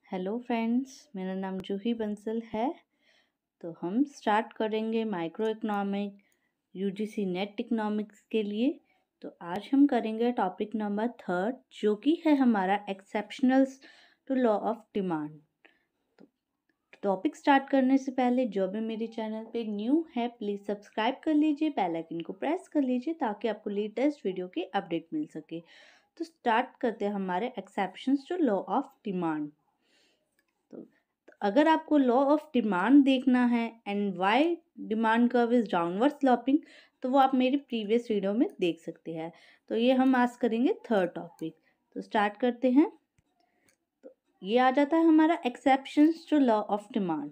Hello friends, मेरा नाम जूही बंसल है। तो हम स्टार्ट करेंगे micro economic UGC net economics के लिए। तो आज हम करेंगे टॉपिक नंबर 3 जो कि है हमारा exceptionals to law of demand. तो टॉपिक स्टार्ट करने से पहले जो भी मेरे चैनल पे न्यू है प्लीज़ सब्सक्राइब कर लीजिए, बेल आइकन को प्रेस कर लीजिए ताकि आपको लेटेस्ट वीडियो की अपडेट मिल सके। तो स्टार्ट करते हैं हमारे exceptions to law of demand. तो अगर आपको लॉ ऑफ डिमांड देखना है and why demand curve is downward sloping, तो वो आप मेरी प्रीवियस वीडियो में देख सकते हैं। तो ये हम आज करेंगे थर्ड टॉपिक। तो स्टार्ट करते हैं। तो ये आ जाता है हमारा exceptions to law of demand.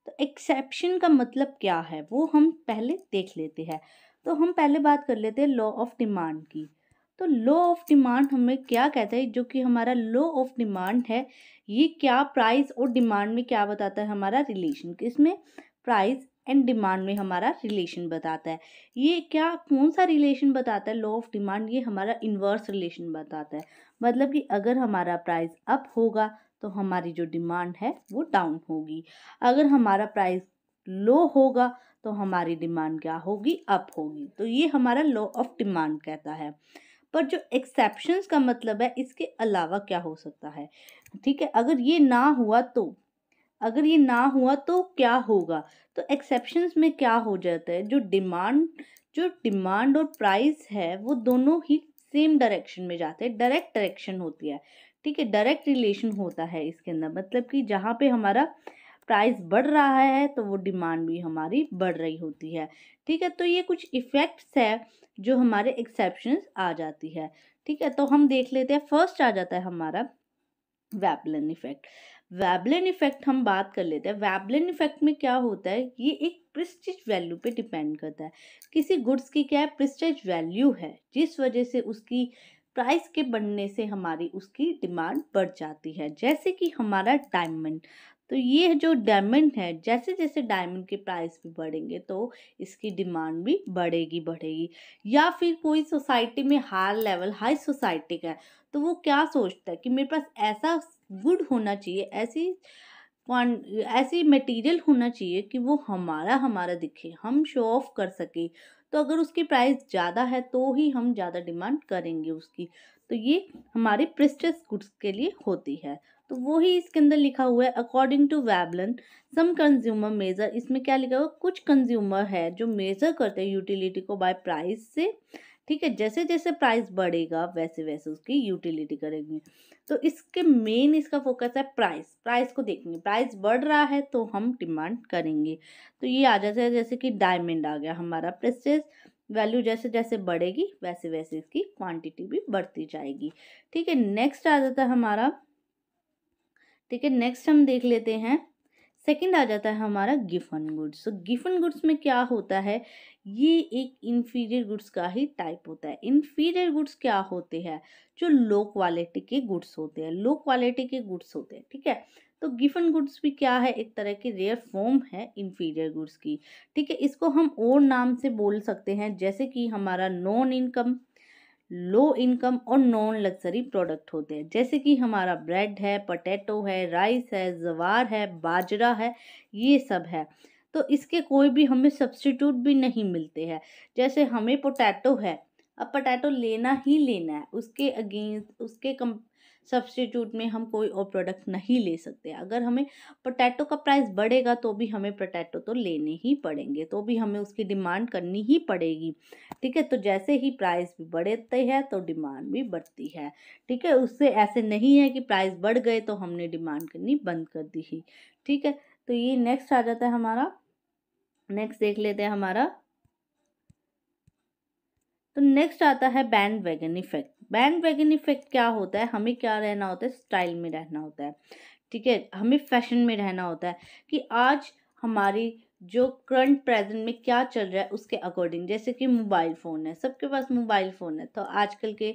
तो एक्सेप्शन का मतलब क्या है वो हम पहले देख लेते हैं। तो हम पहले बात कर लेते हैं लॉ ऑफ डिमांड की। तो लॉ ऑफ डिमांड हमें क्या कहता है, जो कि हमारा लॉ ऑफ डिमांड है, ये क्या प्राइस और डिमांड में क्या बताता है, हमारा रिलेशन किसमें, प्राइस एंड डिमांड में हमारा रिलेशन बताता है। ये क्या कौन सा रिलेशन बताता है लॉ ऑफ डिमांड, ये हमारा इन्वर्स रिलेशन बताता है। मतलब कि अगर हमारा प्राइस अप होगा तो हमारी जो डिमांड है वो डाउन होगी, अगर हमारा प्राइस लो होगा तो हमारी डिमांड क्या होगी, अप होगी। तो ये हमारा लॉ ऑफ डिमांड कहता है। पर जो एक्सेप्शंस का मतलब है इसके अलावा क्या हो सकता है, ठीक है। अगर ये ना हुआ तो, अगर ये ना हुआ तो क्या होगा। तो एक्सेप्शंस में क्या हो जाता है, जो डिमांड और प्राइस है वो दोनों ही सेम डायरेक्शन में जाते हैं, डायरेक्ट डायरेक्शन होती है, ठीक है। डायरेक्ट रिलेशन होता है इसके अंदर, मतलब कि जहाँ पे हमारा प्राइस बढ़ रहा है तो वो डिमांड भी हमारी बढ़ रही होती है, ठीक है। तो ये कुछ इफेक्ट्स है जो हमारे एक्सेप्शंस आ जाती है, ठीक है। तो हम देख लेते हैं। फर्स्ट आ जाता है हमारा वेबलन इफेक्ट। वेबलन इफेक्ट हम बात कर लेते हैं। वेबलन इफेक्ट में क्या होता है, ये एक प्रेस्टीज वैल्यू पे डिपेंड करता है। किसी गुड्स की क्या है, प्रेस्टीज वैल्यू है, जिस वजह से उसकी प्राइस के बढ़ने से हमारी उसकी डिमांड बढ़ जाती है। जैसे कि हमारा डायमंड, तो ये जो डायमंड है, जैसे जैसे डायमंड के प्राइस भी बढ़ेंगे तो इसकी डिमांड भी बढ़ेगी। या फिर कोई सोसाइटी में हाई सोसाइटी का है, तो वो क्या सोचता है कि मेरे पास ऐसा गुड होना चाहिए, ऐसी मटेरियल होना चाहिए कि वो हमारा हमारा दिखे, हम शो ऑफ कर सके। तो अगर उसकी प्राइस ज़्यादा है तो ही हम ज़्यादा डिमांड करेंगे उसकी। तो ये हमारे प्रेस्टिज गुड्स के लिए होती है। तो वो ही इसके अंदर लिखा हुआ है, according to Veblen some consumer measure. इसमें क्या लिखा हुआ, कुछ कंज्यूमर है जो मेजर करते हैं यूटिलिटी को बाय प्राइस से, ठीक है। जैसे जैसे प्राइस बढ़ेगा वैसे वैसे उसकी यूटिलिटी करेंगे। तो इसके मेन इसका फोकस है प्राइस को देखेंगे, प्राइस बढ़ रहा है तो हम डिमांड करेंगे। तो ये आ जाता है, जैसे कि डायमंड आ गया हमारा, प्रेस्टीज वैल्यू जैसे जैसे बढ़ेगी वैसे वैसे इसकी क्वांटिटी भी बढ़ती जाएगी, ठीक है। नेक्स्ट आ जाता है हमारा, ठीक है, नेक्स्ट हम देख लेते हैं। सेकंड आ जाता है हमारा गिफन गुड्स। तो गिफन गुड्स में क्या होता है, ये एक इंफीरियर गुड्स का ही टाइप होता है। इंफीरियर गुड्स क्या होते हैं, जो लो क्वालिटी के गुड्स होते हैं, लो क्वालिटी के गुड्स होते हैं, ठीक है। तो गिफन गुड्स भी क्या है, एक तरह की रेयर फॉर्म है इंफीरियर गुड्स की, ठीक है। इसको हम और नाम से बोल सकते हैं, जैसे कि हमारा नॉन इनकम, लो इनकम और नॉन लग्जरी प्रोडक्ट होते हैं। जैसे कि हमारा ब्रेड है, पोटैटो है, राइस है, ज्वार है, बाजरा है, ये सब है। तो इसके कोई भी हमें सब्स्टिट्यूट भी नहीं मिलते हैं। जैसे हमें पोटैटो है, अब पोटैटो लेना ही लेना है, उसके अगेंस्ट उसके कम सब्स्टिट्यूट में हम कोई और प्रोडक्ट नहीं ले सकते। अगर हमें पोटैटो का प्राइस बढ़ेगा तो भी हमें पोटैटो तो लेने ही पड़ेंगे, तो भी हमें उसकी डिमांड करनी ही पड़ेगी, ठीक है। तो जैसे ही प्राइस भी बढ़ते हैं तो डिमांड भी बढ़ती है, ठीक है। उससे ऐसे नहीं है कि प्राइस बढ़ गए तो हमने डिमांड करनी बंद कर दी ही, ठीक है। तो ये नेक्स्ट आ जाता है हमारा, नेक्स्ट देख लेते हैं हमारा। तो नेक्स्ट आता है band wagon effect. Band wagon effect क्या होता है, हमें क्या रहना होता है, स्टाइल में रहना होता है, ठीक है। हमें फैशन में रहना होता है कि आज हमारी जो करंट प्रेजेंट में क्या चल रहा है उसके अकॉर्डिंग। जैसे कि मोबाइल फ़ोन है, सबके पास मोबाइल फ़ोन है, तो आजकल के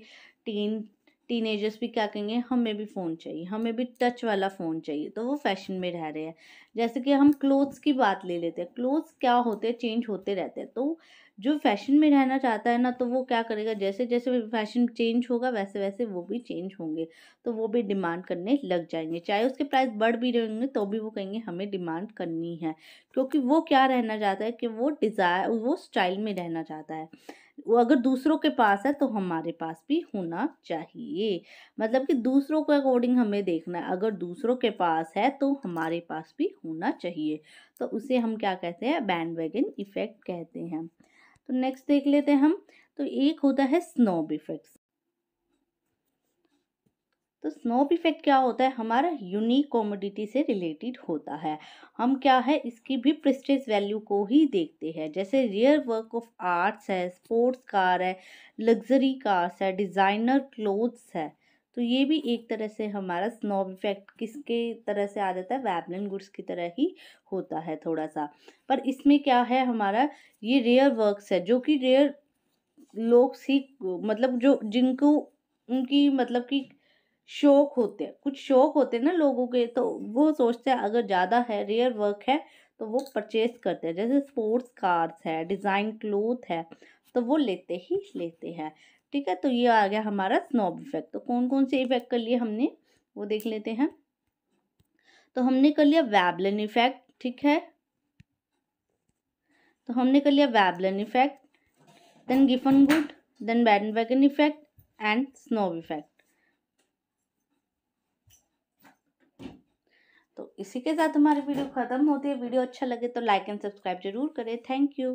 टीनेजर्स भी क्या कहेंगे, हमें भी फ़ोन चाहिए, हमें भी टच वाला फ़ोन चाहिए, तो वो फैशन में रह रहे हैं। जैसे कि हम क्लोथ्स की बात ले लेते हैं, क्लोथ्स क्या होते हैं, चेंज होते रहते हैं। तो जो फैशन में रहना चाहता है ना, तो वो क्या करेगा, जैसे जैसे फैशन चेंज होगा वैसे वैसे वो भी चेंज होंगे, तो वो भी डिमांड करने लग जाएंगे। चाहे उसके प्राइस बढ़ भी रहे होंगे तो भी वो कहेंगे हमें डिमांड करनी है, क्योंकि वो क्या रहना चाहता है कि वो डिज़ायर, वो स्टाइल में रहना चाहता है। वो अगर दूसरों के पास है तो हमारे पास भी होना चाहिए, मतलब कि दूसरों के अकॉर्डिंग हमें देखना है। अगर दूसरों के पास है तो हमारे पास भी होना चाहिए, तो उसे हम क्या कहते हैं, बैंडवैगन इफेक्ट कहते हैं। तो नेक्स्ट देख लेते हैं हम। तो एक होता है स्नोब इफेक्ट। तो स्नोब इफेक्ट क्या होता है, हमारा यूनिक कॉमोडिटी से रिलेटेड होता है। हम क्या है, इसकी भी प्रेस्टीज वैल्यू को ही देखते हैं। जैसे रेयर वर्क ऑफ आर्ट्स है, स्पोर्ट्स कार है, लग्जरी कार्स है, डिज़ाइनर क्लोथ्स है। तो ये भी एक तरह से हमारा स्नोब इफेक्ट किसके तरह से आ जाता है, वैबलिन गुड्स की तरह ही होता है थोड़ा सा। पर इसमें क्या है, हमारा ये रेयर वर्क्स है, जो कि रेयर लोग सीख, मतलब जो जिनको उनकी मतलब कि शौक होते हैं, कुछ शौक होते हैं ना लोगों के, तो वो सोचते हैं अगर ज़्यादा है, रेयर वर्क है, तो वो परचेज करते हैं। जैसे स्पोर्ट्स कार्स है, डिज़ाइन क्लोथ है, तो वो लेते ही लेते हैं। ठीक है, तो ये आ गया हमारा स्नोब इफेक्ट। तो कौन कौन से इफेक्ट कर लिए हमने, वो देख लेते हैं। तो हमने कर लिया वैबलिन इफेक्ट, ठीक है, तो हमने कर लिया Veblen effect, then Giffen good, then bandwagon effect and snob effect. तो इसी के साथ हमारी वीडियो खत्म होती है। वीडियो अच्छा लगे तो लाइक एंड सब्सक्राइब जरूर करें। Thank you.